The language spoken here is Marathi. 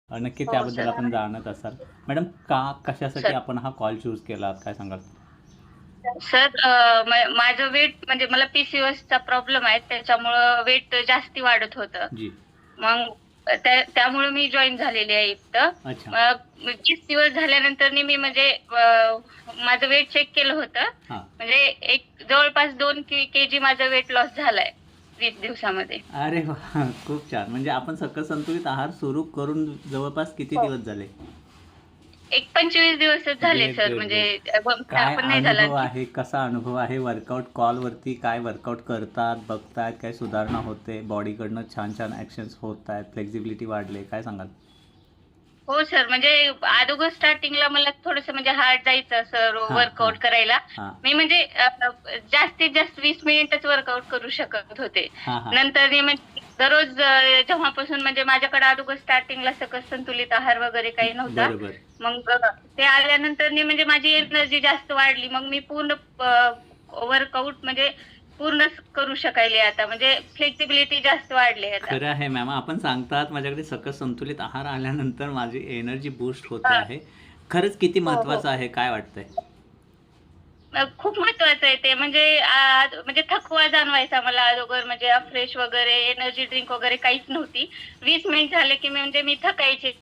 नक्की हो त्याबद्दल सर. आपण जाणत असाल. मॅडम कशासाठी सर आपण हा कॉल चूज केलात काय सांगाल? सर माझं वेट म्हणजे मला PCOSचा प्रॉब्लेम आहे. त्याच्यामुळं वेट जास्ती वाढत होतं. जी. मग त्यामुळे मी जॉइन झालेली आहे इथं. अच्छा. मग 20 दिवस झाल्यानंतरनी मी म्हणजे माझं वेट चेक केलं होतं. हां. म्हणजे एक जवळपास 2 केजी माझा वेट लॉस झालाय 20 दिवसामध्ये. अरे वाह! खूप छान. म्हणजे आपण सकस संतुलित आहार सुरू करून जवळपास किती हो. दिवस झाले? एक 25 दिवसच झाले ग्रेट, सर ग्रेट, म्हणजे ग्रेट. महिना काय पण नाही झाला अनुभव आणखी. आहे? कसा अनुभव आहे? वर्कआउट कॉलवरती काय वर्कआउट करतात, बघतायत, काय सुधारणा होते? बॉडीकडनं छान-छान ॲक्शन्स होत आहेत, फ्लेक्सिबिलिटी वाढले, काय सांगाल? हो सर, म्हणजे अगोदर स्टार्टिंगला मला थोडंसं म्हणजे हार्ड जायचं सर हां, हां, वर्कआउट करायला. हां. मी म्हणजे जास्तीत जास्त 20 मिनिटच वर्कआउट करू शकत होते. हां, हां. नंतर म्हणजे दररोज जेव्हापासून म्हणजे माझ्याकडे अगोदर स्टार्टिंगला सकस संतुलित आहार वगैरे काही नव्हता. बरोबर. मग ते आल्यानंतरनी म्हणजे माझी एनर्जी जास्त वाढली. मग मी पूर्ण वर्कआउट म्हणजे पूर्णच करू शकायले आता. म्हणजे फ्लेक्सिबिलिटी जास्त वाढली आता. खरं आहे मॅम. आपण सांगतात माझ्याकडे सकस संतुलित आहार आल्यानंतर माझी एनर्जी बूस्ट होते हां. आहे. खरंच किती हो, हो. महत्त्वाचं आहे, काय वाटतंय? खूप महत्वाचं आहे ते म्हणजे म्हणजे थकवा जाणवायचा मला अगोदर म्हणजे फ्रेश वगैरे एनर्जी ड्रिंक वगैरे काहीच नव्हती. 20 मिनिट झाले की म्हणजे मी थकायचे.